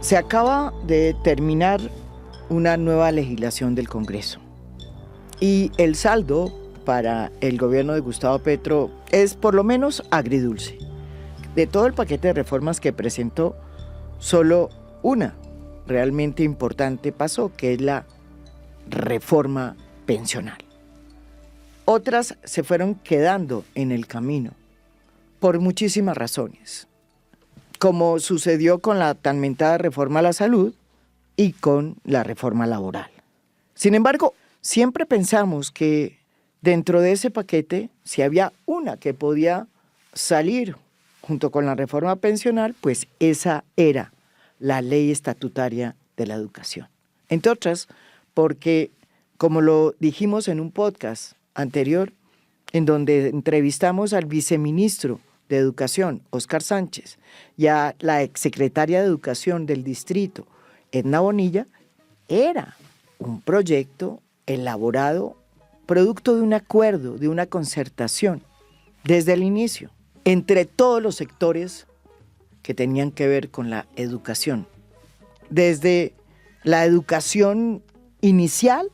Se acaba de terminar una nueva legislación del Congreso y el saldo para el gobierno de Gustavo Petro es por lo menos agridulce. De todo el paquete de reformas que presentó, solo una realmente importante pasó, que es la reforma pensional. Otras se fueron quedando en el camino por muchísimas razones, como sucedió con la tan mentada reforma a la salud y con la reforma laboral. Sin embargo, siempre pensamos que dentro de ese paquete, si había una que podía salir junto con la reforma pensional, pues esa era la ley estatutaria de la educación. Entre otras, porque, como lo dijimos en un podcast anterior, en donde entrevistamos al viceministro de Educación, Óscar Sánchez, y a la exsecretaria de Educación del distrito, Edna Bonilla, era un proyecto elaborado producto de un acuerdo, de una concertación, desde el inicio, entre todos los sectores que tenían que ver con la educación. Desde la educación inicial,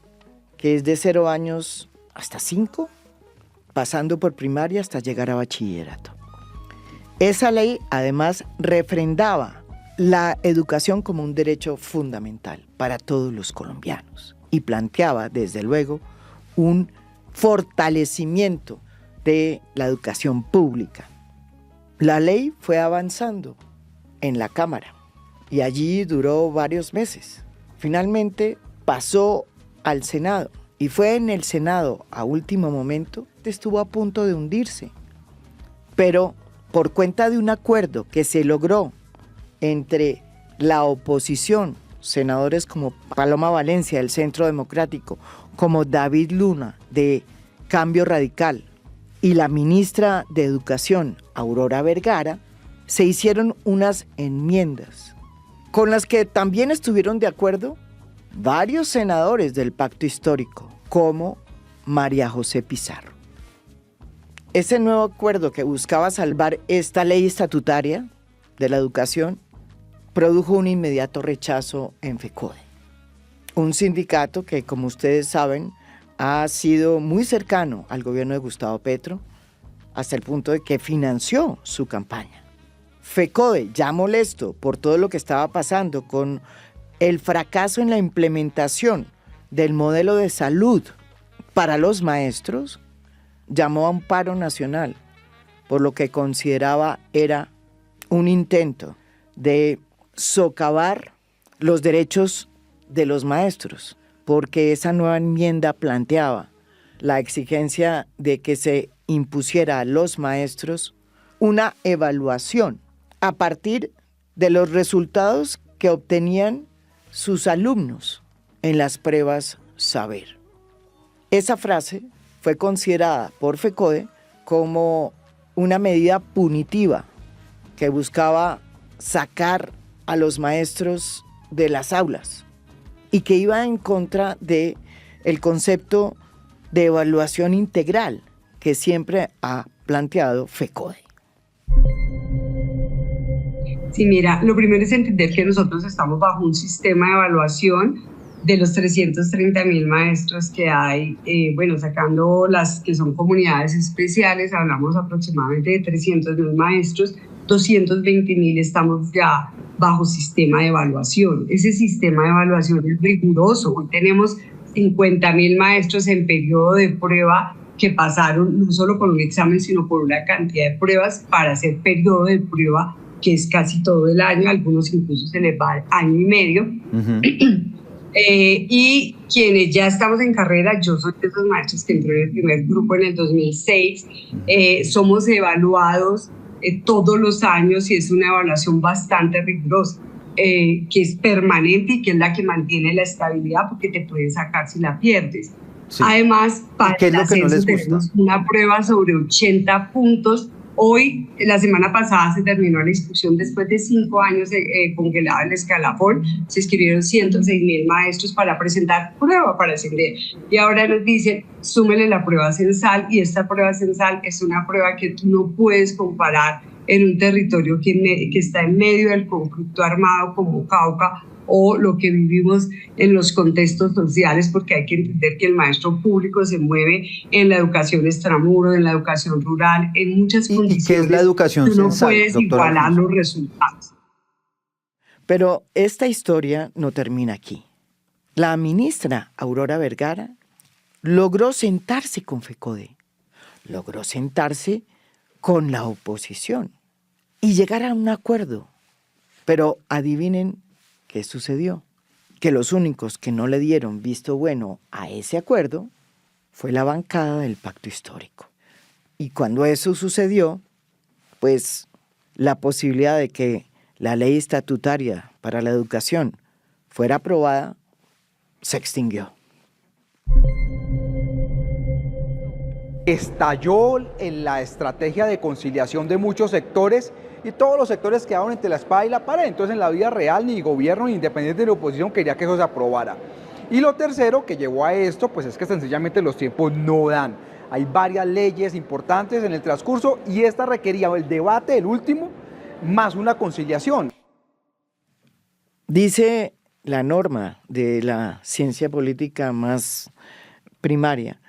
que es de 0 años hasta 5, pasando por primaria hasta llegar a bachillerato. Esa ley, además, refrendaba la educación como un derecho fundamental para todos los colombianos y planteaba, desde luego, un fortalecimiento de la educación pública. La ley fue avanzando en la Cámara y allí duró varios meses. Finalmente pasó al Senado y fue en el Senado, a último momento, que estuvo a punto de hundirse. Pero por cuenta de un acuerdo que se logró entre la oposición, senadores como Paloma Valencia del Centro Democrático, como David Luna de Cambio Radical y la ministra de Educación, Aurora Vergara, se hicieron unas enmiendas con las que también estuvieron de acuerdo varios senadores del Pacto Histórico, como María José Pizarro. Ese nuevo acuerdo que buscaba salvar esta ley estatutaria de la educación produjo un inmediato rechazo en FECODE, un sindicato que, como ustedes saben, ha sido muy cercano al gobierno de Gustavo Petro hasta el punto de que financió su campaña. FECODE, ya molesto por todo lo que estaba pasando con el fracaso en la implementación del modelo de salud para los maestros, llamó a un paro nacional, por lo que consideraba era un intento de socavar los derechos de los maestros, porque esa nueva enmienda planteaba la exigencia de que se impusiera a los maestros una evaluación a partir de los resultados que obtenían sus alumnos en las pruebas saber. Esa frase fue considerada por FECODE como una medida punitiva que buscaba sacar a los maestros de las aulas y que iba en contra del concepto de evaluación integral que siempre ha planteado FECODE. Sí, mira, lo primero es entender que nosotros estamos bajo un sistema de evaluación de los 330.000 maestros que hay, sacando las que son comunidades especiales, hablamos aproximadamente de 300.000 maestros, 220.000 estamos ya bajo sistema de evaluación. Ese sistema de evaluación es riguroso. Hoy tenemos 50.000 maestros en periodo de prueba que pasaron no solo por un examen, sino por una cantidad de pruebas para hacer periodo de prueba, que es casi todo el año, algunos incluso se les va año y medio. Uh-huh. Y quienes ya estamos en carrera, yo soy de esos maestros que entró en el primer grupo en el 2006, somos evaluados todos los años y es una evaluación bastante rigurosa, que es permanente y que es la que mantiene la estabilidad porque te pueden sacar si la pierdes. Sí. Además, para el ascenso tenemos una prueba sobre 80 puntos. Hoy, la semana pasada, se terminó la inscripción después de 5 años congelada el escalafón. Se inscribieron 106.000 maestros para presentar prueba para ascender. Y ahora nos dicen, súmele la prueba censal, y esta prueba censal es una prueba que tú no puedes comparar en un territorio que está en medio del conflicto armado como Cauca, o lo que vivimos en los contextos sociales, porque hay que entender que el maestro público se mueve en la educación extramuro, en la educación rural, en muchas condiciones. ¿Y qué es la educación tú no censal, puedes doctora igualar Alfonso? los resultados. Pero esta historia no termina aquí. La ministra Aurora Vergara logró sentarse con FECODE, logró sentarse con la oposición y llegar a un acuerdo. Pero adivinen qué sucedió. Que los únicos que no le dieron visto bueno a ese acuerdo fue la bancada del Pacto Histórico. Y cuando eso sucedió, pues la posibilidad de que la ley estatutaria para la educación fuera aprobada se extinguió. Estalló en la estrategia de conciliación de muchos sectores y todos los sectores quedaron entre la espada y la pared. Entonces en la vida real ni gobierno ni independiente de la oposición quería que eso se aprobara. Y lo tercero que llevó a esto pues es que sencillamente los tiempos no dan. Hay varias leyes importantes en el transcurso y esta requería el debate, el último, más una conciliación. Dice la norma de la ciencia política más primaria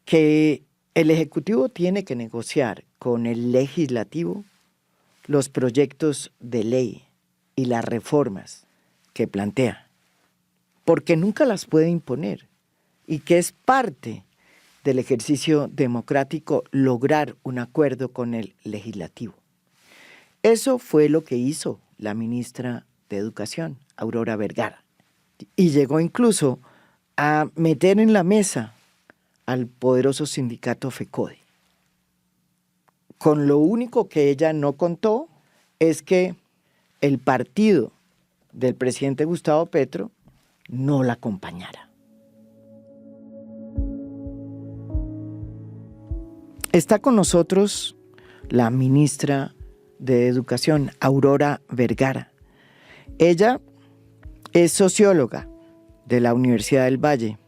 que el Ejecutivo tiene que negociar con el Legislativo los proyectos de ley y las reformas que plantea, porque nunca las puede imponer y que es parte del ejercicio democrático lograr un acuerdo con el Legislativo. Eso fue lo que hizo la ministra de Educación, Aurora Vergara, y llegó incluso a meter en la mesa al poderoso sindicato FECODE. Con lo único que ella no contó es que el partido del presidente Gustavo Petro no la acompañara. Está con nosotros la ministra de Educación, Aurora Vergara. Ella es socióloga de la Universidad del Valle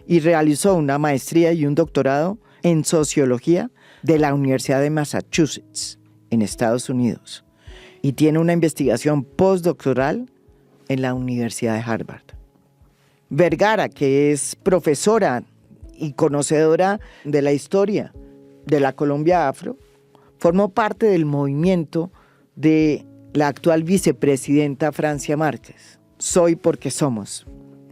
y realizó una maestría y un doctorado en sociología de la Universidad de Massachusetts, en Estados Unidos, y tiene una investigación postdoctoral en la Universidad de Harvard. Vergara, que es profesora y conocedora de la historia de la Colombia afro, formó parte del movimiento de la actual vicepresidenta Francia Márquez. Soy porque somos.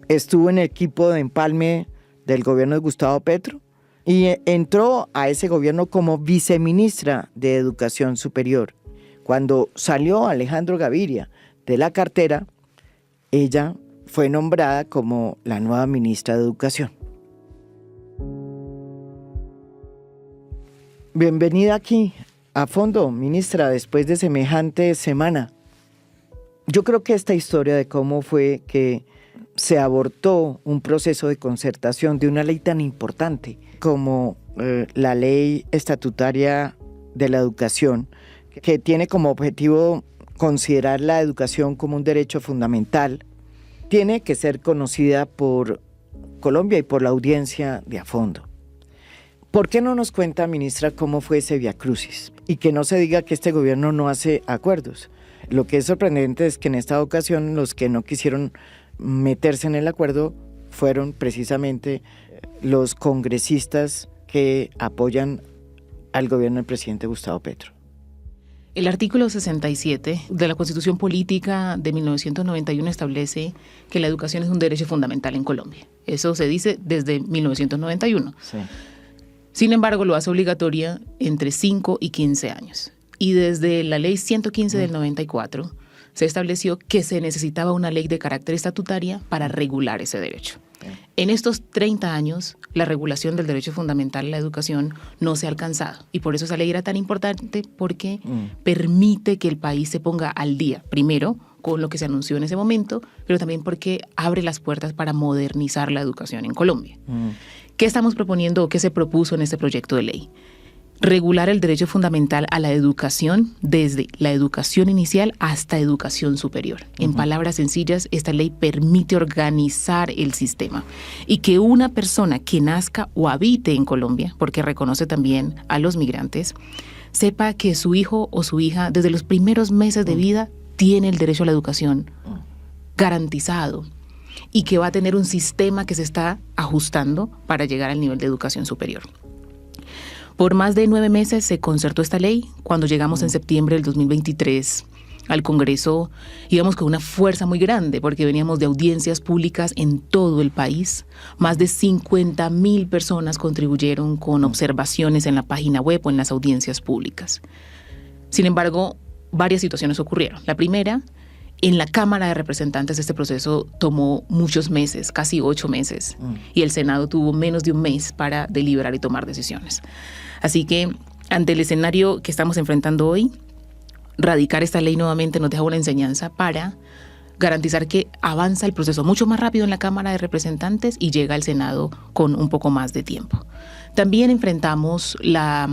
Estuvo en el equipo de empalme del gobierno de Gustavo Petro y entró a ese gobierno como viceministra de Educación Superior. Cuando salió Alejandro Gaviria de la cartera, ella fue nombrada como la nueva ministra de Educación. Bienvenida aquí a fondo, ministra, después de semejante semana. Yo creo que esta historia de cómo fue que se abortó un proceso de concertación de una ley tan importante como la ley estatutaria de la educación, que tiene como objetivo considerar la educación como un derecho fundamental, tiene que ser conocida por Colombia y por la audiencia de a fondo. ¿Por qué no nos cuenta, ministra, cómo fue ese viacrucis? Y que no se diga que este gobierno no hace acuerdos. Lo que es sorprendente es que en esta ocasión los que no quisieron meterse en el acuerdo fueron precisamente los congresistas que apoyan al gobierno del presidente Gustavo Petro. El artículo 67 de la Constitución Política de 1991 establece que la educación es un derecho fundamental en Colombia. Eso se dice desde 1991. Sí. Sin embargo, lo hace obligatoria entre 5 y 15 años. Y desde la ley 115 del 94 se estableció que se necesitaba una ley de carácter estatutaria para regular ese derecho. En estos 30 años, la regulación del derecho fundamental a la educación no se ha alcanzado. Y por eso esa ley era tan importante, porque permite que el país se ponga al día, primero, con lo que se anunció en ese momento, pero también porque abre las puertas para modernizar la educación en Colombia. ¿Qué estamos proponiendo o qué se propuso en este proyecto de ley? Regular el derecho fundamental a la educación desde la educación inicial hasta educación superior. En palabras sencillas, esta ley permite organizar el sistema y que una persona que nazca o habite en Colombia, porque reconoce también a los migrantes, sepa que su hijo o su hija desde los primeros meses de vida tiene el derecho a la educación garantizado y que va a tener un sistema que se está ajustando para llegar al nivel de educación superior. Por más de 9 meses se concertó esta ley. Cuando llegamos en septiembre del 2023 al Congreso, íbamos con una fuerza muy grande porque veníamos de audiencias públicas en todo el país. Más de 50,000 personas contribuyeron con observaciones en la página web o en las audiencias públicas. Sin embargo, varias situaciones ocurrieron. La primera, en la Cámara de Representantes este proceso tomó muchos meses, casi 8 meses, y el Senado tuvo menos de un mes para deliberar y tomar decisiones. Así que, ante el escenario que estamos enfrentando hoy, radicar esta ley nuevamente nos deja una enseñanza para garantizar que avanza el proceso mucho más rápido en la Cámara de Representantes y llega al Senado con un poco más de tiempo. También enfrentamos la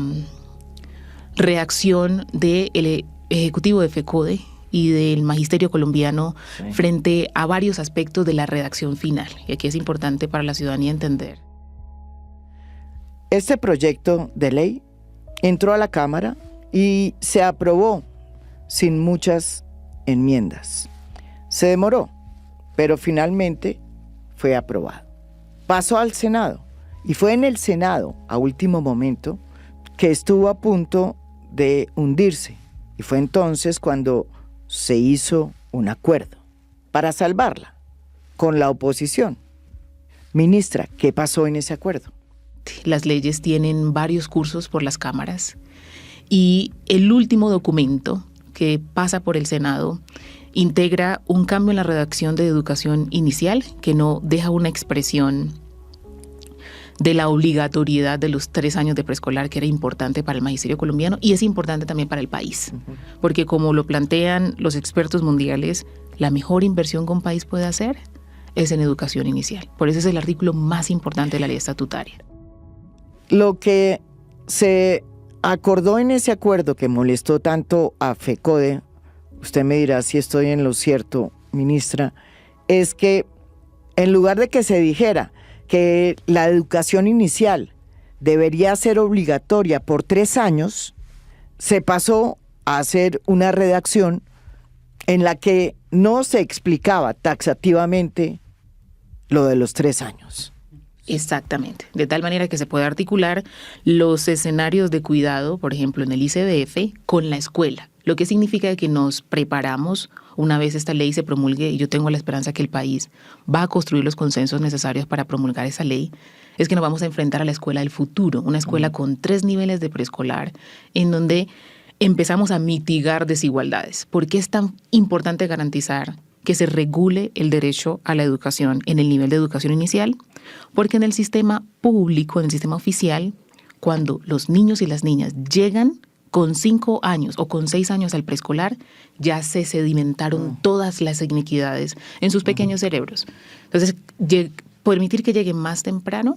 reacción del Ejecutivo de FECODE y del Magisterio colombiano frente a varios aspectos de la redacción final. Y aquí es importante para la ciudadanía entender. Este proyecto de ley entró a la Cámara y se aprobó sin muchas enmiendas. Se demoró, pero finalmente fue aprobado. Pasó al Senado y fue en el Senado, a último momento, que estuvo a punto de hundirse. Y fue entonces cuando se hizo un acuerdo para salvarla con la oposición. Ministra, ¿qué pasó en ese acuerdo? Las leyes tienen varios cursos por las cámaras y el último documento que pasa por el Senado integra un cambio en la redacción de educación inicial que no deja una expresión de la obligatoriedad de los 3 años de preescolar, que era importante para el magisterio colombiano y es importante también para el país. Porque como lo plantean los expertos mundiales, la mejor inversión que un país puede hacer es en educación inicial. Por eso es el artículo más importante de la ley estatutaria. Lo que se acordó en ese acuerdo que molestó tanto a FECODE, usted me dirá si estoy en lo cierto, ministra, es que en lugar de que se dijera que la educación inicial debería ser obligatoria por 3 años, se pasó a hacer una redacción en la que no se explicaba taxativamente lo de los 3 años. Exactamente, de tal manera que se puede articular los escenarios de cuidado, por ejemplo, en el ICBF, con la escuela, lo que significa que nos preparamos una vez esta ley se promulgue, y yo tengo la esperanza que el país va a construir los consensos necesarios para promulgar esa ley, es que nos vamos a enfrentar a la escuela del futuro, una escuela con 3 niveles de preescolar, en donde empezamos a mitigar desigualdades. ¿Por qué es tan importante garantizar que se regule el derecho a la educación en el nivel de educación inicial? Porque en el sistema público, en el sistema oficial, cuando los niños y las niñas llegan con 5 años o con 6 años al preescolar, ya se sedimentaron todas las inequidades en sus pequeños cerebros. Entonces, permitir que lleguen más temprano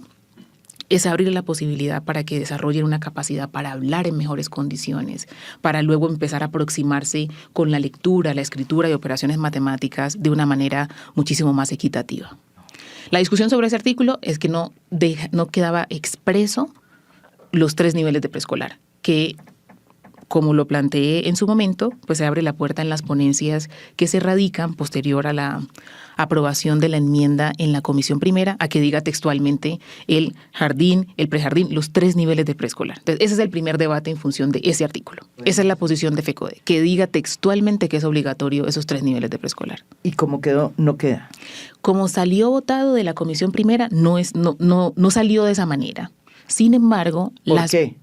es abrir la posibilidad para que desarrollen una capacidad para hablar en mejores condiciones, para luego empezar a aproximarse con la lectura, la escritura y operaciones matemáticas de una manera muchísimo más equitativa. La discusión sobre ese artículo es que no quedaba expreso los 3 niveles de preescolar, que, como lo planteé en su momento, pues se abre la puerta en las ponencias que se radican posterior a la aprobación de la enmienda en la comisión primera, a que diga textualmente el jardín, el prejardín, los 3 niveles de preescolar. Entonces, ese es el primer debate en función de ese artículo. Esa es la posición de FECODE, que diga textualmente que es obligatorio esos 3 niveles de preescolar. ¿Y cómo quedó? No queda. Como salió votado de la comisión primera, no salió de esa manera. Sin embargo, ¿Por qué?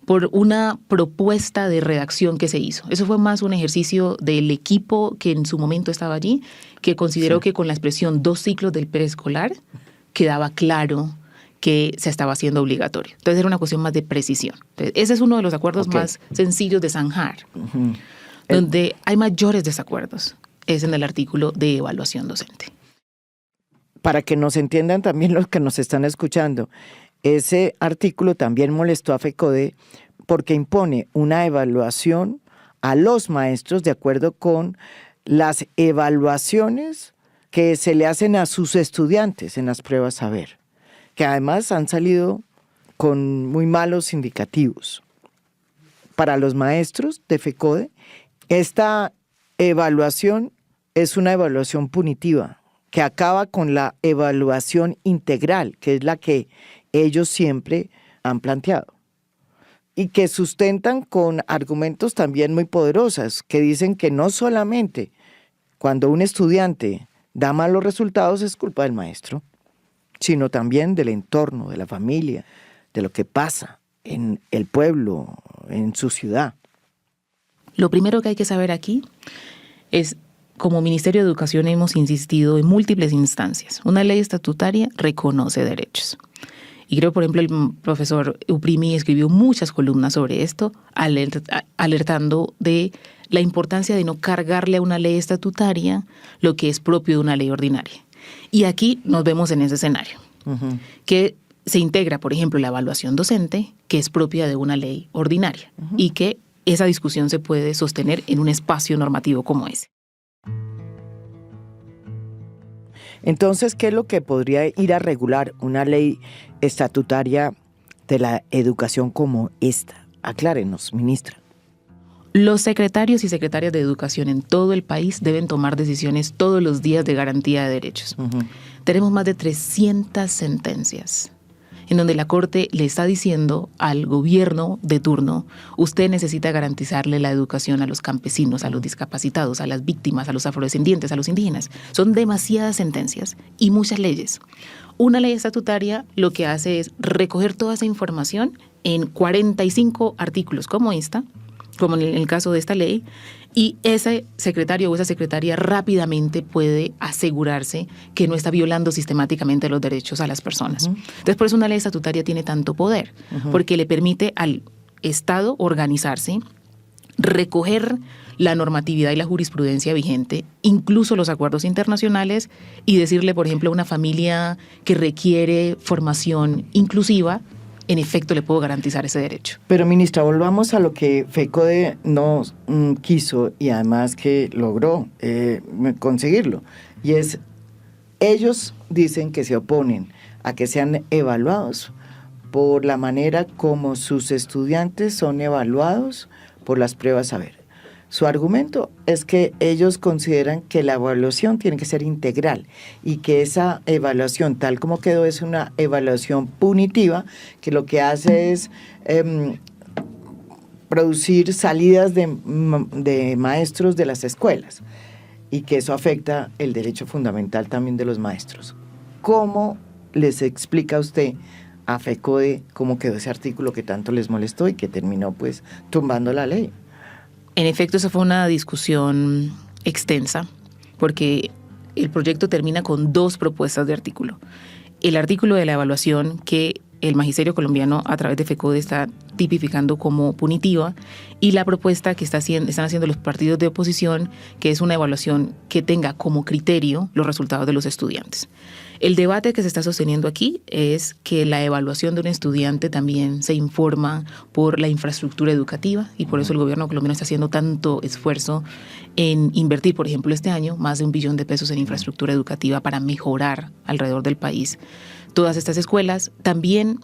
Por una propuesta de redacción que se hizo. Eso fue más un ejercicio del equipo que en su momento estaba allí, que consideró que con la expresión 2 ciclos del preescolar quedaba claro que se estaba haciendo obligatorio. Entonces era una cuestión más de precisión. Entonces, ese es uno de los acuerdos más sencillos de zanjar. Donde hay mayores desacuerdos es en el artículo de evaluación docente. Para que nos entiendan también los que nos están escuchando, ese artículo también molestó a FECODE porque impone una evaluación a los maestros de acuerdo con las evaluaciones que se le hacen a sus estudiantes en las pruebas saber, que además han salido con muy malos indicativos. para los maestros de FECODE, esta evaluación es una evaluación punitiva que acaba con la evaluación integral, que es la que ellos siempre han planteado. Y que sustentan con argumentos también muy poderosos, que dicen que no solamente cuando un estudiante da malos resultados es culpa del maestro, sino también del entorno, de la familia, de lo que pasa en el pueblo, en su ciudad. Lo primero que hay que saber aquí es, como Ministerio de Educación hemos insistido en múltiples instancias, una ley estatutaria reconoce derechos. Y creo, por ejemplo, el profesor Uprimi escribió muchas columnas sobre esto, alertando de la importancia de no cargarle a una ley estatutaria lo que es propio de una ley ordinaria. Y aquí nos vemos en ese escenario, que se integra, por ejemplo, la evaluación docente, que es propia de una ley ordinaria, y que esa discusión se puede sostener en un espacio normativo como ese. Entonces, ¿qué es lo que podría ir a regular una ley estatutaria de la educación como esta? Aclárenos, ministra. Los secretarios y secretarias de educación en todo el país deben tomar decisiones todos los días de garantía de derechos. Tenemos más de 300 sentencias en donde la Corte le está diciendo al gobierno de turno: usted necesita garantizarle la educación a los campesinos, a los discapacitados, a las víctimas, a los afrodescendientes, a los indígenas. Son demasiadas sentencias y muchas leyes. Una ley estatutaria lo que hace es recoger toda esa información en 45 artículos como esta, como en el caso de esta ley, y ese secretario o esa secretaria rápidamente puede asegurarse que no está violando sistemáticamente los derechos a las personas. Entonces, por eso una ley estatutaria tiene tanto poder, porque le permite al Estado organizarse, recoger la normatividad y la jurisprudencia vigente, incluso los acuerdos internacionales, y decirle, por ejemplo, a una familia que requiere formación inclusiva, en efecto le puedo garantizar ese derecho. Pero, ministra, volvamos a lo que FECODE no quiso y además que logró conseguirlo. Y es, ellos dicen que se oponen a que sean evaluados por la manera como sus estudiantes son evaluados por las pruebas saber. Su argumento es que ellos consideran que la evaluación tiene que ser integral y que esa evaluación, tal como quedó, es una evaluación punitiva que lo que hace es producir salidas de maestros de las escuelas y que eso afecta el derecho fundamental también de los maestros. ¿Cómo les explica usted a FECODE cómo quedó ese artículo que tanto les molestó y que terminó pues tumbando la ley? En efecto, esa fue una discusión extensa, porque el proyecto termina con 2 propuestas de artículo. El artículo de la evaluación que el magisterio colombiano a través de FECODE está tipificando como punitiva, y la propuesta que están haciendo los partidos de oposición, que es una evaluación que tenga como criterio los resultados de los estudiantes. El debate que se está sosteniendo aquí es que la evaluación de un estudiante también se informa por la infraestructura educativa, y por eso el gobierno colombiano está haciendo tanto esfuerzo en invertir, por ejemplo, este año, más de $1 billón en infraestructura educativa para mejorar alrededor del país todas estas escuelas. También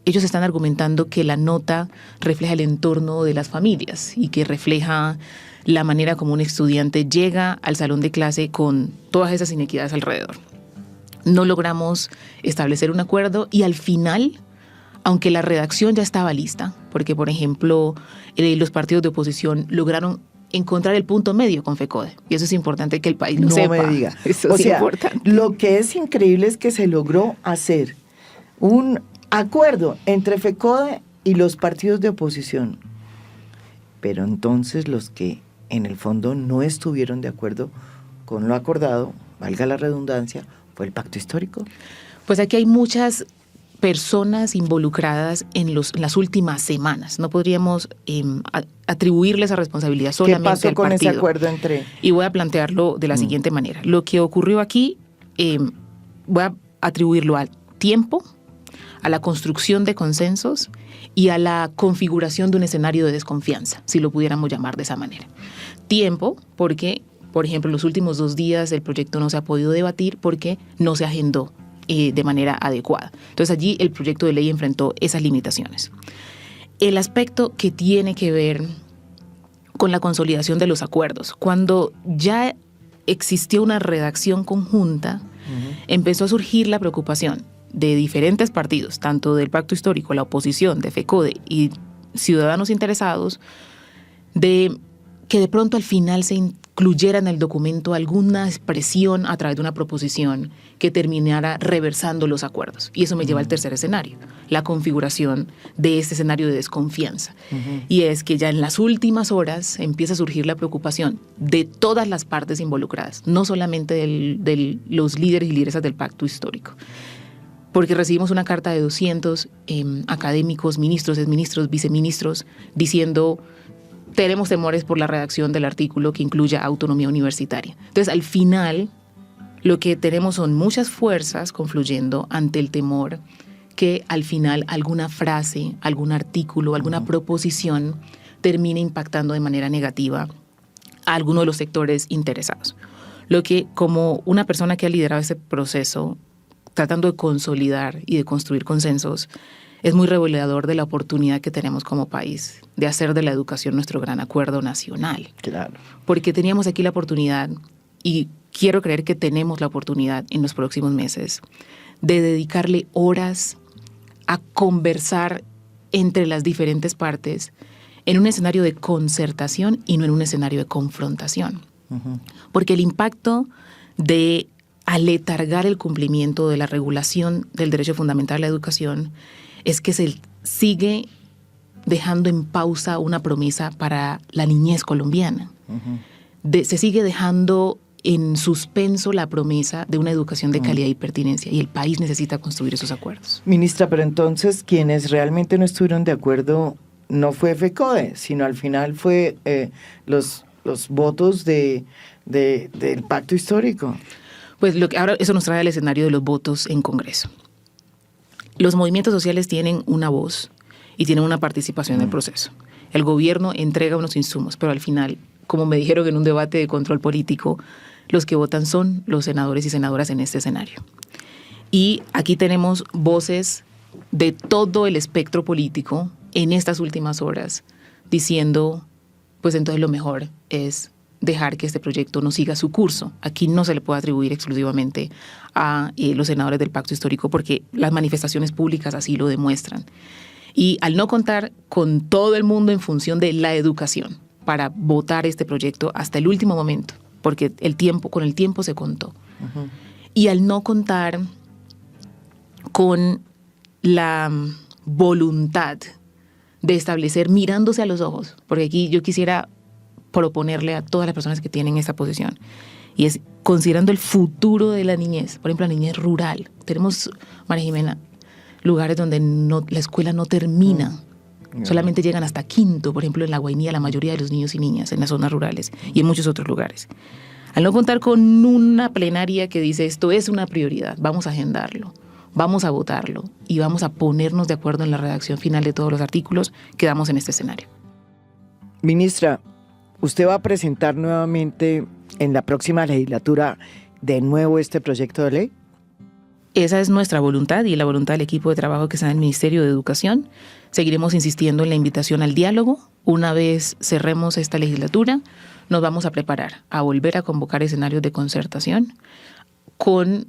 ellos están argumentando que la nota refleja el entorno de las familias y que refleja la manera como un estudiante llega al salón de clase con todas esas inequidades alrededor. No logramos establecer un acuerdo y al final, aunque la redacción ya estaba lista, porque por ejemplo los partidos de oposición lograron encontrar el punto medio con FECODE, y eso es importante que el país lo sepa. No me diga. Eso es importante. Lo que es increíble es que se logró hacer un acuerdo entre FECODE y los partidos de oposición, pero entonces los que en el fondo no estuvieron de acuerdo con lo acordado, valga la redundancia, fue el pacto histórico. Pues aquí hay muchas personas involucradas en las últimas semanas. No podríamos atribuirle esa responsabilidad solamente al partido. ¿Qué pasó con ese acuerdo entre...? Y voy a plantearlo de la siguiente manera. Lo que ocurrió aquí, voy a atribuirlo al tiempo, a la construcción de consensos y a la configuración de un escenario de desconfianza, si lo pudiéramos llamar de esa manera. Tiempo, porque, por ejemplo, en los últimos 2 días el proyecto no se ha podido debatir porque no se agendó de manera adecuada. Entonces allí el proyecto de ley enfrentó esas limitaciones. el aspecto que tiene que ver con la consolidación de los acuerdos. Cuando ya existió una redacción conjunta, empezó a surgir la preocupación de diferentes partidos, tanto del Pacto Histórico, la oposición, de FECODE y ciudadanos interesados, de que de pronto al final se incluyera en el documento alguna expresión a través de una proposición que terminara reversando los acuerdos. Y eso me lleva al tercer escenario, la configuración de este escenario de desconfianza. Y es que ya en las últimas horas empieza a surgir la preocupación de todas las partes involucradas, no solamente de los líderes y lideresas del Pacto Histórico. Porque recibimos una carta de 200 académicos, ministros, exministros, viceministros, diciendo: tenemos temores por la redacción del artículo que incluya autonomía universitaria. Entonces, al final, lo que tenemos son muchas fuerzas confluyendo ante el temor que al final alguna frase, algún artículo, alguna proposición termine impactando de manera negativa a alguno de los sectores interesados. Lo que, como una persona que ha liderado ese proceso, tratando de consolidar y de construir consensos, es muy revelador de la oportunidad que tenemos como país de hacer de la educación nuestro gran acuerdo nacional. Claro. Porque teníamos aquí la oportunidad, y quiero creer que tenemos la oportunidad en los próximos meses, de dedicarle horas a conversar entre las diferentes partes en un escenario de concertación y no en un escenario de confrontación. Porque el impacto de aletargar el cumplimiento de la regulación del derecho fundamental a la educación es que se sigue dejando en pausa una promesa para la niñez colombiana. Se sigue dejando en suspenso la promesa de una educación de calidad y pertinencia, y el país necesita construir esos acuerdos. Ministra, pero entonces quienes realmente no estuvieron de acuerdo no fue FECODE, sino al final fue los votos del Pacto Histórico. Pues ahora eso nos trae al escenario de los votos en Congreso. Los movimientos sociales tienen una voz y tienen una participación en el proceso. El gobierno entrega unos insumos, pero al final, como me dijeron en un debate de control político, los que votan son los senadores y senadoras en este escenario. Y aquí tenemos voces de todo el espectro político en estas últimas horas diciendo, pues entonces lo mejor es dejar que este proyecto no siga su curso. Aquí no se le puede atribuir exclusivamente a los senadores del Pacto Histórico, porque las manifestaciones públicas así lo demuestran. Y al no contar con todo el mundo en función de la educación para votar este proyecto hasta el último momento, porque con el tiempo se contó, y al no contar con la voluntad de establecer, mirándose a los ojos, porque aquí yo quisiera proponerle a todas las personas que tienen esta posición, y es considerando el futuro de la niñez, por ejemplo, la niñez rural. Tenemos, María Jimena, lugares donde la escuela no termina, solamente llegan hasta quinto, por ejemplo, en La Guainía, la mayoría de los niños y niñas en las zonas rurales y en muchos otros lugares. Al no contar con una plenaria que dice esto es una prioridad, vamos a agendarlo, vamos a votarlo y vamos a ponernos de acuerdo en la redacción final de todos los artículos, quedamos en este escenario. Ministra, ¿usted va a presentar nuevamente en la próxima legislatura de nuevo este proyecto de ley? Esa es nuestra voluntad y la voluntad del equipo de trabajo que está en el Ministerio de Educación. Seguiremos insistiendo en la invitación al diálogo. Una vez cerremos esta legislatura, nos vamos a preparar a volver a convocar escenarios de concertación con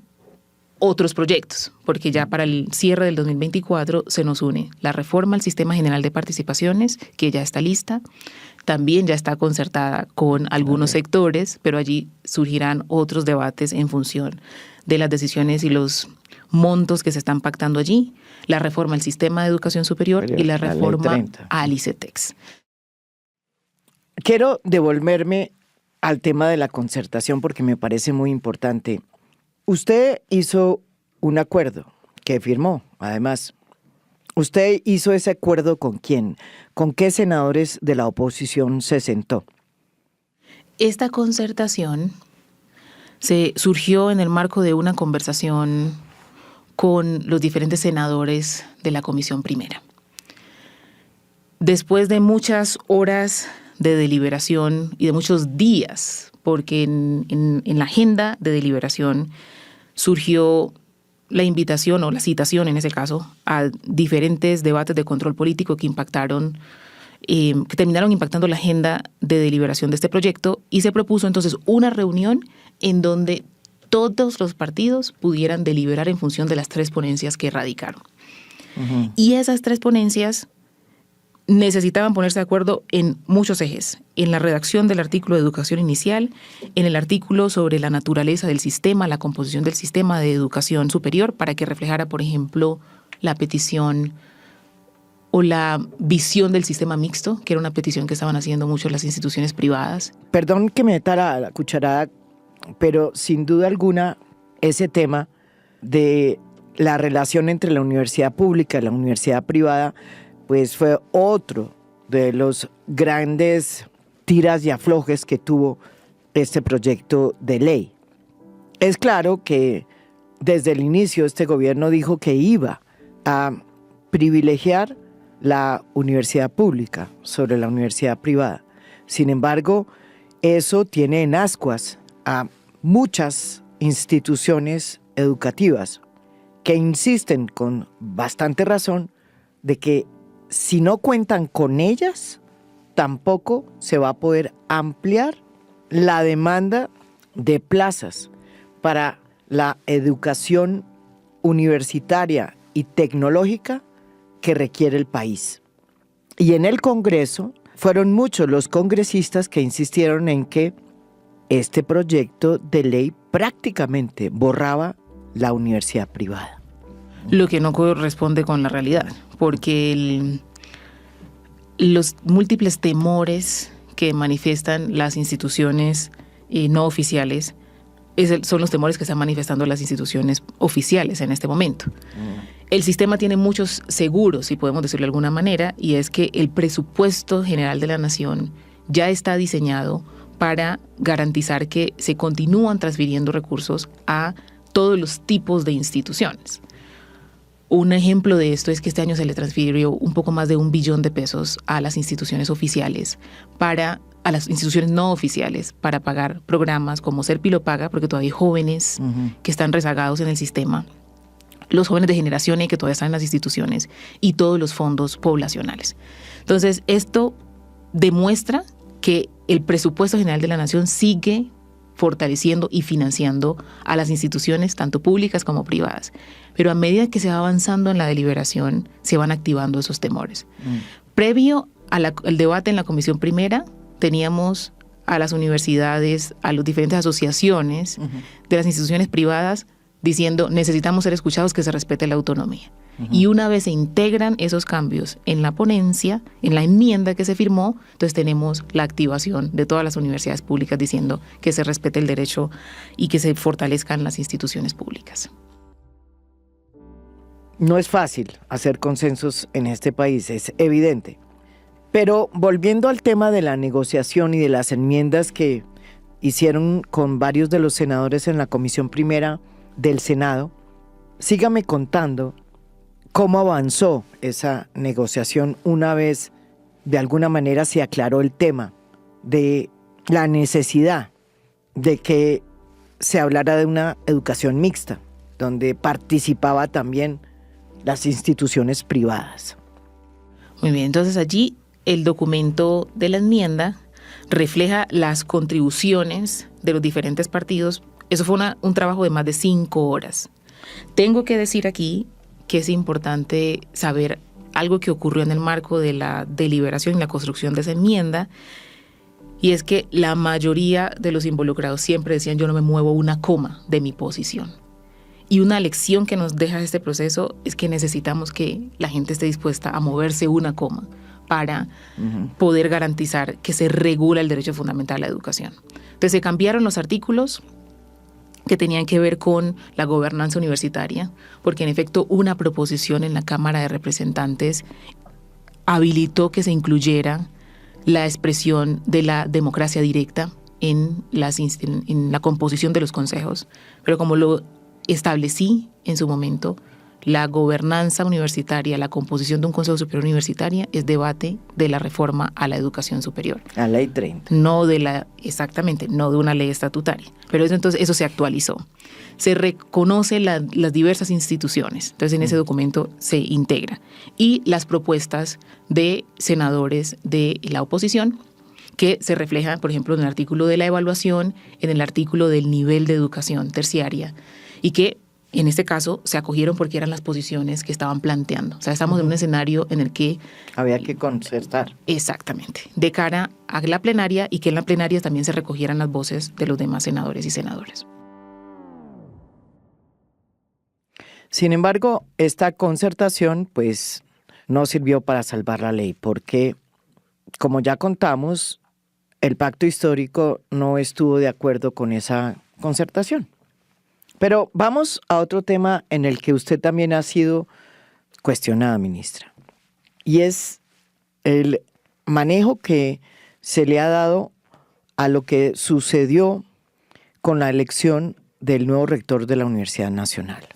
otros proyectos, porque ya para el cierre del 2024 se nos une la reforma al Sistema General de Participaciones, que ya está lista, también ya está concertada con algunos sectores, pero allí surgirán otros debates en función de las decisiones y los montos que se están pactando allí, la reforma al Sistema de Educación Superior y la reforma al ICETEX. Quiero devolverme al tema de la concertación porque me parece muy importante. Usted hizo un acuerdo que firmó, además. ¿Usted hizo ese acuerdo con quién? ¿Con qué senadores de la oposición se sentó? Esta concertación se surgió en el marco de una conversación con los diferentes senadores de la Comisión Primera. Después de muchas horas de deliberación y de muchos días, porque en la agenda de deliberación surgió la invitación o la citación en ese caso a diferentes debates de control político que impactaron, que terminaron impactando la agenda de deliberación de este proyecto, y se propuso entonces una reunión en donde todos los partidos pudieran deliberar en función de las 3 ponencias que radicaron. Uh-huh. Y esas 3 ponencias necesitaban ponerse de acuerdo en muchos ejes: en la redacción del artículo de educación inicial, en el artículo sobre la naturaleza del sistema, la composición del sistema de educación superior, para que reflejara, por ejemplo, la petición o la visión del sistema mixto, que era una petición que estaban haciendo mucho las instituciones privadas. Perdón que me meta la cucharada, pero sin duda alguna ese tema de la relación entre la universidad pública y la universidad privada pues fue otro de los grandes tiras y aflojes que tuvo este proyecto de ley. Es claro que desde el inicio este gobierno dijo que iba a privilegiar la universidad pública sobre la universidad privada. Sin embargo, eso tiene en ascuas a muchas instituciones educativas que insisten con bastante razón de que si no cuentan con ellas, tampoco se va a poder ampliar la demanda de plazas para la educación universitaria y tecnológica que requiere el país. Y en el Congreso fueron muchos los congresistas que insistieron en que este proyecto de ley prácticamente borraba la universidad privada. Lo que no corresponde con la realidad, porque los múltiples temores que manifiestan las instituciones no oficiales son los temores que están manifestando las instituciones oficiales en este momento. El sistema tiene muchos seguros, si podemos decirlo de alguna manera, y es que el presupuesto general de la nación ya está diseñado para garantizar que se continúan transfiriendo recursos a todos los tipos de instituciones. Un ejemplo de esto es que este año se le transfirió un poco más de $1 billón a las instituciones oficiales, a las instituciones no oficiales, para pagar programas como Serpi lo paga, porque todavía hay jóvenes que están rezagados en el sistema, los jóvenes de generación E que todavía están en las instituciones, y todos los fondos poblacionales. Entonces, esto demuestra que el presupuesto general de la nación sigue fortaleciendo y financiando a las instituciones, tanto públicas como privadas. Pero a medida que se va avanzando en la deliberación, se van activando esos temores. Previo al debate en la Comisión Primera, teníamos a las universidades, a las diferentes asociaciones de las instituciones privadas diciendo: necesitamos ser escuchados, que se respete la autonomía. Y una vez se integran esos cambios en la ponencia, en la enmienda que se firmó, entonces tenemos la activación de todas las universidades públicas diciendo que se respete el derecho y que se fortalezcan las instituciones públicas. No es fácil hacer consensos en este país, es evidente. Pero volviendo al tema de la negociación y de las enmiendas que hicieron con varios de los senadores en la Comisión Primera del Senado, sígame contando cómo avanzó esa negociación una vez de alguna manera se aclaró el tema de la necesidad de que se hablara de una educación mixta, donde participaba también las instituciones privadas. Muy bien, entonces allí el documento de la enmienda refleja las contribuciones de los diferentes partidos. Eso fue un trabajo de más de 5 horas. Tengo que decir aquí que es importante saber algo que ocurrió en el marco de la deliberación y la construcción de esa enmienda, y es que la mayoría de los involucrados siempre decían: yo no me muevo una coma de mi posición. Y una lección que nos deja este proceso es que necesitamos que la gente esté dispuesta a moverse una coma para poder garantizar que se regula el derecho fundamental a la educación. Entonces se cambiaron los artículos que tenían que ver con la gobernanza universitaria, porque en efecto una proposición en la Cámara de Representantes habilitó que se incluyera la expresión de la democracia directa en la composición de los consejos. Pero como lo establecí en su momento, la gobernanza universitaria, la composición de un Consejo Superior Universitario es debate de la reforma a la educación superior. La ley 30. Exactamente, no de una ley estatutaria. Pero eso se actualizó. Se reconoce las diversas instituciones. Entonces, en ese documento se integra. Y las propuestas de senadores de la oposición, que se reflejan, por ejemplo, en el artículo de la evaluación, en el artículo del nivel de educación terciaria, y que en este caso se acogieron porque eran las posiciones que estaban planteando. O sea, estamos en un escenario en el que había que concertar. Exactamente, de cara a la plenaria, y que en la plenaria también se recogieran las voces de los demás senadores y senadoras. Sin embargo, esta concertación pues no sirvió para salvar la ley, porque, como ya contamos, el pacto histórico no estuvo de acuerdo con esa concertación. Pero vamos a otro tema en el que usted también ha sido cuestionada, ministra, y es el manejo que se le ha dado a lo que sucedió con la elección del nuevo rector de la Universidad Nacional.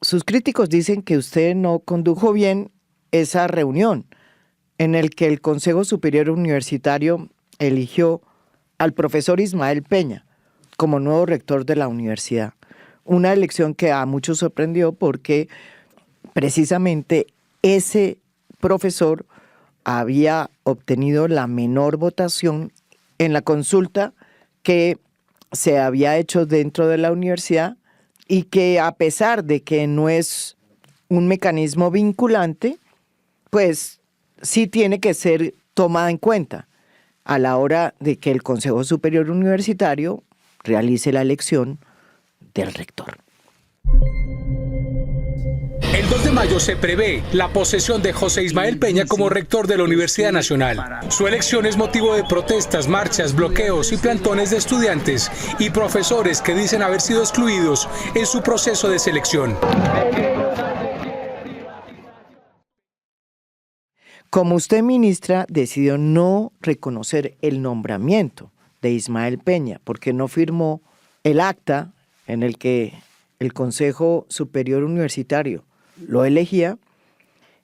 Sus críticos dicen que usted no condujo bien esa reunión en el que el Consejo Superior Universitario eligió al profesor Ismael Peña como nuevo rector de la universidad. Una elección que a muchos sorprendió porque precisamente ese profesor había obtenido la menor votación en la consulta que se había hecho dentro de la universidad, y que, a pesar de que no es un mecanismo vinculante, pues sí tiene que ser tomada en cuenta a la hora de que el Consejo Superior Universitario realice la elección del rector. El 2 de mayo se prevé la posesión de José Ismael Peña como rector de la Universidad Nacional. Su elección es motivo de protestas, marchas, bloqueos y plantones de estudiantes y profesores que dicen haber sido excluidos en su proceso de selección. Como usted, ministra, decidió no reconocer el nombramiento de Ismael Peña porque no firmó el acta en el que el Consejo Superior Universitario lo elegía,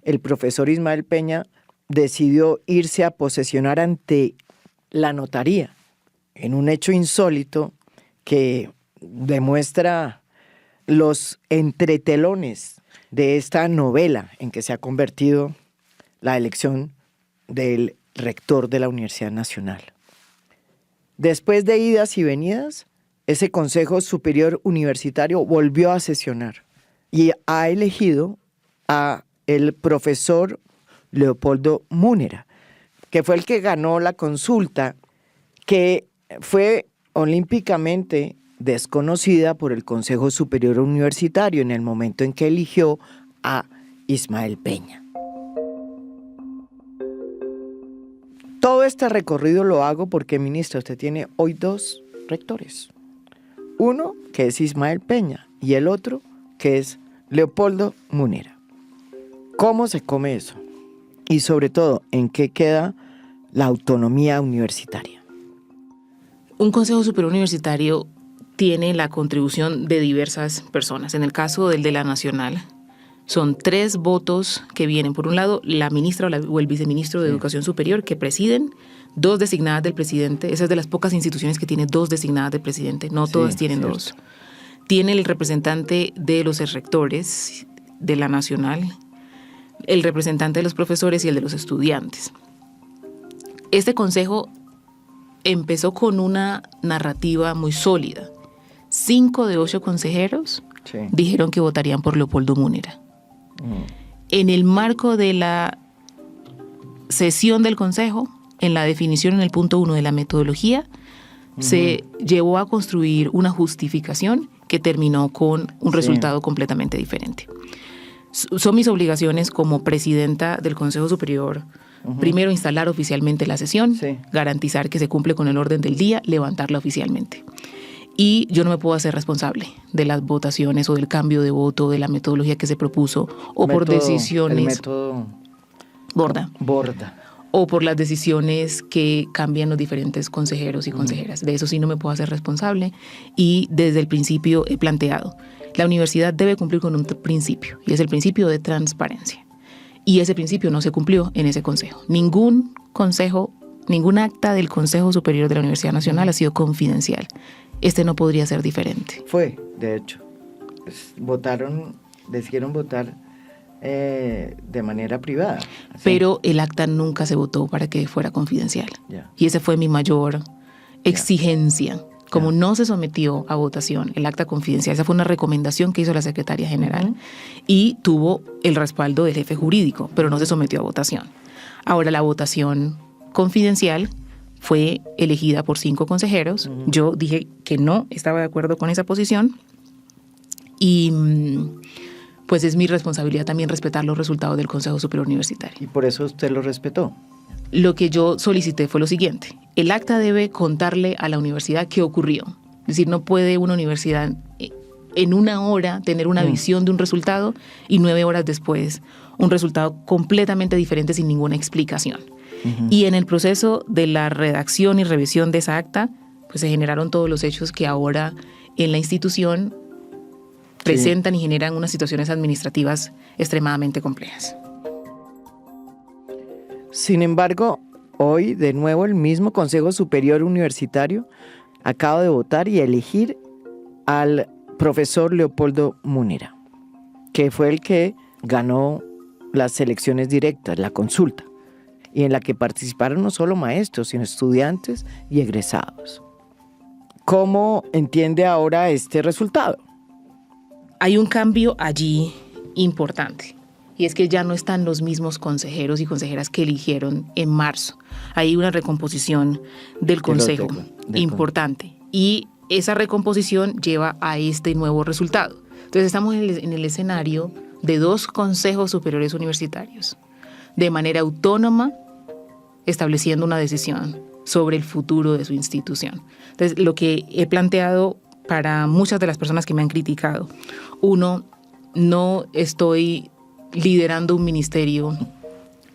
el profesor Ismael Peña decidió irse a posesionar ante la notaría en un hecho insólito que demuestra los entretelones de esta novela en que se ha convertido la elección del rector de la Universidad Nacional. Después de idas y venidas, ese Consejo Superior Universitario volvió a sesionar y ha elegido a el profesor Leopoldo Múnera, que fue el que ganó la consulta, que fue olímpicamente desconocida por el Consejo Superior Universitario en el momento en que eligió a Ismael Peña. Todo este recorrido lo hago porque, ministra, usted tiene hoy dos rectores. Uno, que es Ismael Peña, y el otro, que es Leopoldo Múnera. ¿Cómo se come eso? Y sobre todo, ¿en qué queda la autonomía universitaria? Un Consejo Superior Universitario tiene la contribución de diversas personas. En el caso del de la Nacional, son 3 votos que vienen, por un lado, la ministra o el viceministro de Educación Superior, que presiden, 2 designadas del presidente. Esa es de las pocas instituciones que tiene 2 designadas del presidente. No todas tienen 2. Tiene el representante de los rectores de la Nacional, el representante de los profesores y el de los estudiantes. Este consejo empezó con una narrativa muy sólida. 5 de 8 consejeros dijeron que votarían por Leopoldo Múnera. En el marco de la sesión del consejo, en la definición en el punto 1 de la metodología, se llevó a construir una justificación que terminó con un resultado completamente diferente. Son mis obligaciones como presidenta del Consejo Superior, primero instalar oficialmente la sesión, garantizar que se cumple con el orden del día, levantarla oficialmente. Y yo no me puedo hacer responsable de las votaciones o del cambio de voto, de la metodología que se propuso, o por decisiones... El método Borda. O por las decisiones que cambian los diferentes consejeros y consejeras. De eso sí no me puedo hacer responsable, y desde el principio he planteado: La universidad debe cumplir con un principio, y es el principio de transparencia. Y ese principio no se cumplió en ese consejo. Ningún acta del Consejo Superior de la Universidad Nacional ha sido confidencial. Este no podría ser diferente. Fue, de hecho. Decidieron votar de manera privada. Así. Pero el acta nunca se votó para que fuera confidencial. Ya. Y esa fue mi mayor exigencia. Como no se sometió a votación el acta confidencial, esa fue una recomendación que hizo la secretaria general y tuvo el respaldo del jefe jurídico, pero no se sometió a votación. Ahora la votación confidencial fue elegida por 5 consejeros. Yo dije que no estaba de acuerdo con esa posición y pues es mi responsabilidad también respetar los resultados del Consejo Superior Universitario. ¿Y por eso usted lo respetó? Lo que yo solicité fue lo siguiente: el acta debe contarle a la universidad qué ocurrió. Es decir, no puede una universidad en una hora tener una visión de un resultado y 9 horas después un resultado completamente diferente sin ninguna explicación. Y en el proceso de la redacción y revisión de esa acta, pues se generaron todos los hechos que ahora en la institución presentan y generan unas situaciones administrativas extremadamente complejas. Sin embargo, hoy de nuevo el mismo Consejo Superior Universitario acaba de votar y elegir al profesor Leopoldo Munera, que fue el que ganó las elecciones directas, la consulta, y en la que participaron no solo maestros, sino estudiantes y egresados. ¿Cómo entiende ahora este resultado? Hay un cambio allí importante. Y es que ya no están los mismos consejeros y consejeras que eligieron en marzo. Hay una recomposición del consejo importante. Y esa recomposición lleva a este nuevo resultado. Entonces estamos en el escenario de 2 consejos superiores universitarios, de manera autónoma, estableciendo una decisión sobre el futuro de su institución. Entonces, lo que he planteado para muchas de las personas que me han criticado: 1, no estoy liderando un ministerio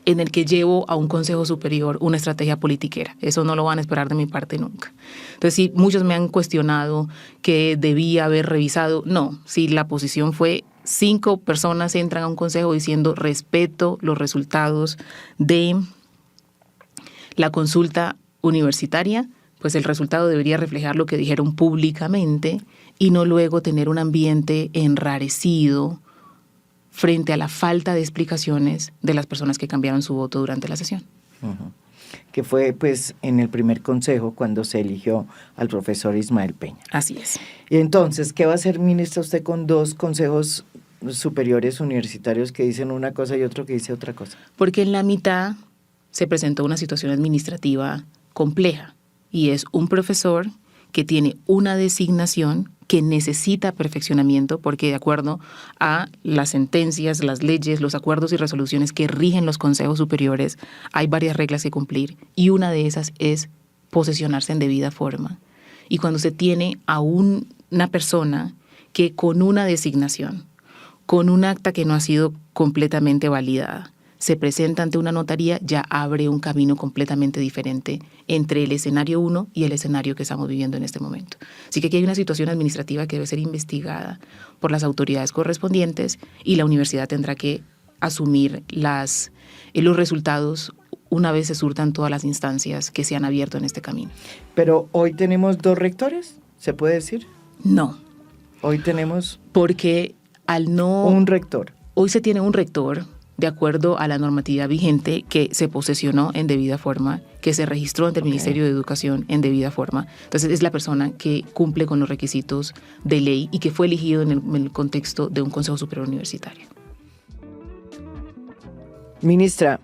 en el que llevo a un consejo superior una estrategia politiquera. Eso no lo van a esperar de mi parte nunca. Entonces, sí, muchos me han cuestionado que debía haber revisado. No, si la posición fue 5 personas entran a un consejo diciendo respeto los resultados de la consulta universitaria, pues el resultado debería reflejar lo que dijeron públicamente y no luego tener un ambiente enrarecido frente a la falta de explicaciones de las personas que cambiaron su voto durante la sesión. Que fue pues en el primer consejo cuando se eligió al profesor Ismael Peña. Así es. Y entonces, ¿qué va a hacer, ministra, usted con 2 consejos superiores universitarios que dicen una cosa y otro que dice otra cosa? Porque en la mitad se presentó una situación administrativa compleja y es un profesor que tiene una designación que necesita perfeccionamiento porque de acuerdo a las sentencias, las leyes, los acuerdos y resoluciones que rigen los consejos superiores, hay varias reglas que cumplir y una de esas es posesionarse en debida forma. Y cuando se tiene a una persona que con una designación, con un acta que no ha sido completamente validada, se presenta ante una notaría, ya abre un camino completamente diferente entre el escenario 1 y el escenario que estamos viviendo en este momento. Así que aquí hay una situación administrativa que debe ser investigada por las autoridades correspondientes y la universidad tendrá que asumir los resultados una vez se surtan todas las instancias que se han abierto en este camino. Pero hoy tenemos 2 rectores, ¿se puede decir? No. Hoy tenemos... Porque al no... Un rector. Hoy se tiene un rector de acuerdo a la normatividad vigente que se posesionó en debida forma, que se registró ante el Ministerio de Educación en debida forma. Entonces es la persona que cumple con los requisitos de ley y que fue elegido en el contexto de un Consejo Superior Universitario. Ministra,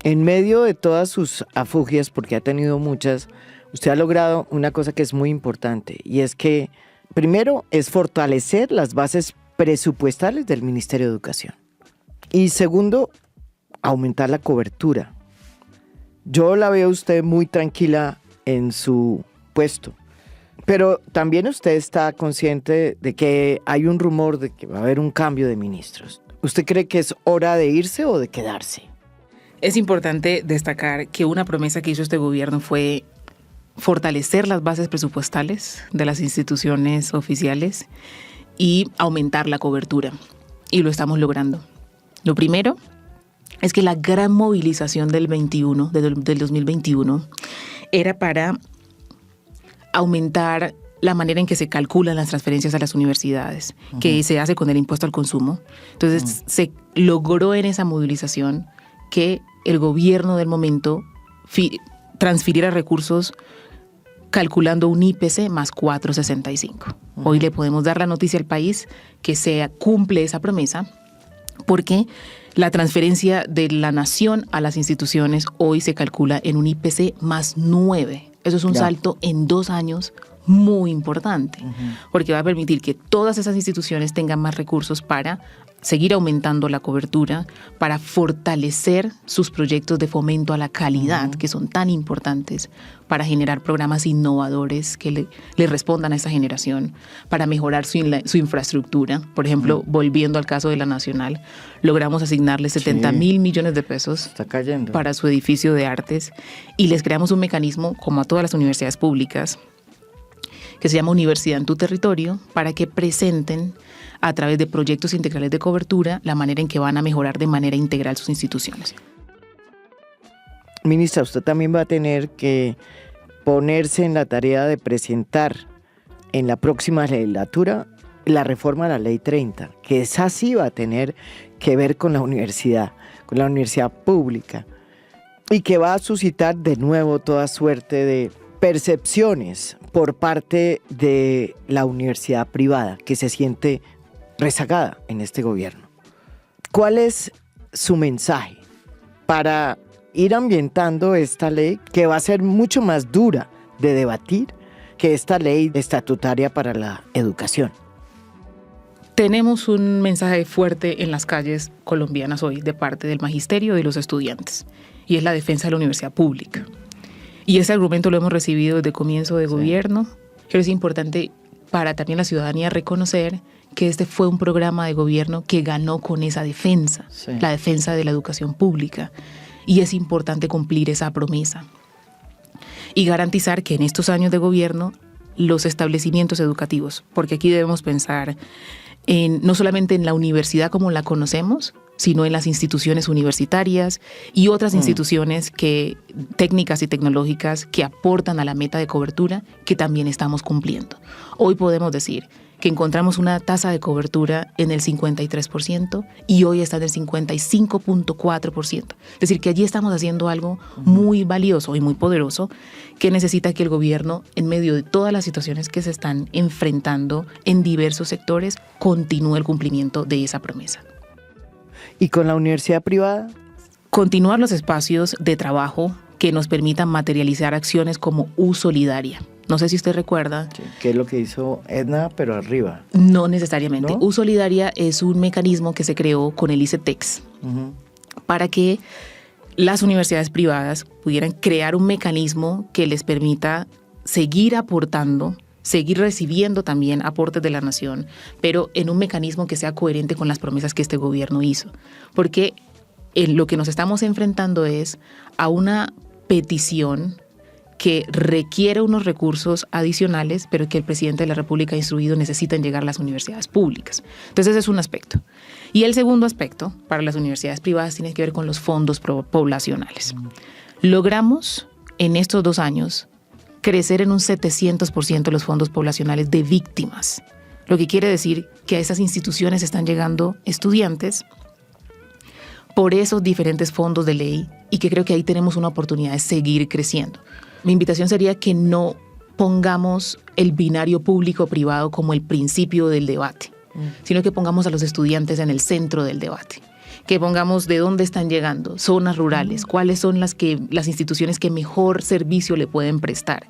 en medio de todas sus afugias, porque ha tenido muchas, usted ha logrado una cosa que es muy importante y es que primero es fortalecer las bases presupuestales del Ministerio de Educación. Y segundo, aumentar la cobertura. Yo la veo a usted muy tranquila en su puesto, pero también usted está consciente de que hay un rumor de que va a haber un cambio de ministros. ¿Usted cree que es hora de irse o de quedarse? Es importante destacar que una promesa que hizo este gobierno fue fortalecer las bases presupuestales de las instituciones oficiales y aumentar la cobertura. Y lo estamos logrando. Lo primero es que la gran movilización del 2021 era para aumentar la manera en que se calculan las transferencias a las universidades, que se hace con el impuesto al consumo. Entonces, se logró en esa movilización que el gobierno del momento transfiriera recursos calculando un IPC más 4.65. Hoy le podemos dar la noticia al país que se cumple esa promesa, porque la transferencia de la nación a las instituciones hoy se calcula en un IPC más 9. Eso es un salto en 2 años muy importante, porque va a permitir que todas esas instituciones tengan más recursos para seguir aumentando la cobertura, para fortalecer sus proyectos de fomento a la calidad, que son tan importantes, para generar programas innovadores que le respondan a esa generación, para mejorar su infraestructura. Por ejemplo, volviendo al caso de la Nacional, logramos asignarle 70.000 millones de pesos para su edificio de artes y les creamos un mecanismo, como a todas las universidades públicas, que se llama Universidad en tu Territorio, para que presenten a través de proyectos integrales de cobertura la manera en que van a mejorar de manera integral sus instituciones. Ministra, usted también va a tener que ponerse en la tarea de presentar en la próxima legislatura la reforma a la Ley 30, que esa sí va a tener que ver con la universidad pública, y que va a suscitar de nuevo toda suerte de percepciones por parte de la universidad privada que se siente rezagada en este gobierno. ¿Cuál es su mensaje para ir ambientando esta ley que va a ser mucho más dura de debatir que esta ley estatutaria para la educación? Tenemos un mensaje fuerte en las calles colombianas hoy de parte del magisterio y de los estudiantes, y es la defensa de la universidad pública. Y ese argumento lo hemos recibido desde comienzo de gobierno. Creo que es importante para también la ciudadanía reconocer que este fue un programa de gobierno que ganó con esa defensa, la defensa de la educación pública. Y es importante cumplir esa promesa y garantizar que en estos años de gobierno los establecimientos educativos, porque aquí debemos pensar no solamente en la universidad como la conocemos, sino en las instituciones universitarias y otras instituciones técnicas y tecnológicas que aportan a la meta de cobertura que también estamos cumpliendo. Hoy podemos decir que encontramos una tasa de cobertura en el 53% y hoy está en el 55.4%. Es decir, que allí estamos haciendo algo muy valioso y muy poderoso que necesita que el gobierno, en medio de todas las situaciones que se están enfrentando en diversos sectores, continúe el cumplimiento de esa promesa. ¿Y con la universidad privada? Continuar los espacios de trabajo que nos permitan materializar acciones como U Solidaria. No sé si usted recuerda. Sí, ¿qué es lo que hizo Edna, pero arriba? No necesariamente. ¿No? U Solidaria es un mecanismo que se creó con el ICETEX para que las universidades privadas pudieran crear un mecanismo que les permita seguir aportando, seguir recibiendo también aportes de la nación, pero en un mecanismo que sea coherente con las promesas que este gobierno hizo. Porque lo que nos estamos enfrentando es a una petición que requiere unos recursos adicionales, pero que el presidente de la República ha instruido necesitan llegar a las universidades públicas. Entonces, ese es un aspecto. Y el segundo aspecto para las universidades privadas tiene que ver con los fondos poblacionales. Logramos en estos 2 años crecer en un 700% los fondos poblacionales de víctimas, lo que quiere decir que a esas instituciones están llegando estudiantes por esos diferentes fondos de ley y que creo que ahí tenemos una oportunidad de seguir creciendo. Mi invitación sería que no pongamos el binario público-privado como el principio del debate, sino que pongamos a los estudiantes en el centro del debate. Que pongamos de dónde están llegando, zonas rurales, cuáles son las instituciones que mejor servicio le pueden prestar.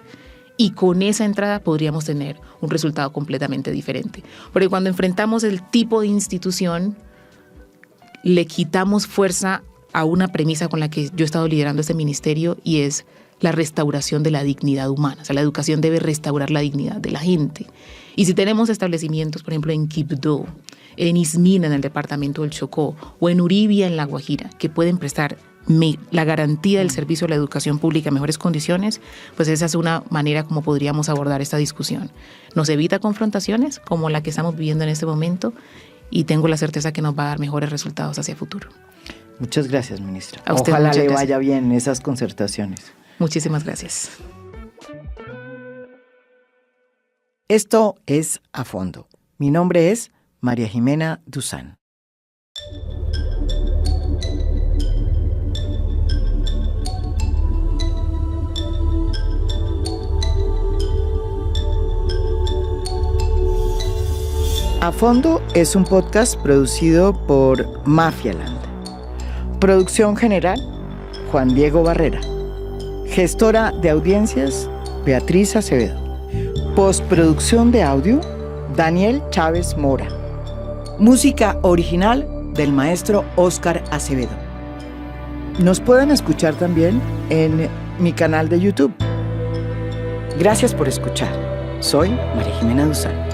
Y con esa entrada podríamos tener un resultado completamente diferente. Porque cuando enfrentamos el tipo de institución, le quitamos fuerza a una premisa con la que yo he estado liderando este ministerio y es la restauración de la dignidad humana. O sea, la educación debe restaurar la dignidad de la gente. Y si tenemos establecimientos, por ejemplo, en Quibdó, en Ismina, en el departamento del Chocó, o en Uribia, en La Guajira, que pueden prestar la garantía del servicio de la educación pública en mejores condiciones, pues esa es una manera como podríamos abordar esta discusión. Nos evita confrontaciones como la que estamos viviendo en este momento y tengo la certeza que nos va a dar mejores resultados hacia el futuro. Muchas gracias, ministra. A usted, Ojalá muchas le gracias. vaya bien en esas concertaciones. Muchísimas gracias. Esto es A Fondo. Mi nombre es María Jimena Duzán. A Fondo es un podcast producido por Mafialand. Producción general, Juan Diego Barrera. Gestora de audiencias, Beatriz Acevedo. Postproducción de audio, Daniel Chávez Mora. Música original del maestro Óscar Acevedo. Nos pueden escuchar también en mi canal de YouTube. Gracias por escuchar. Soy María Jimena Duzán.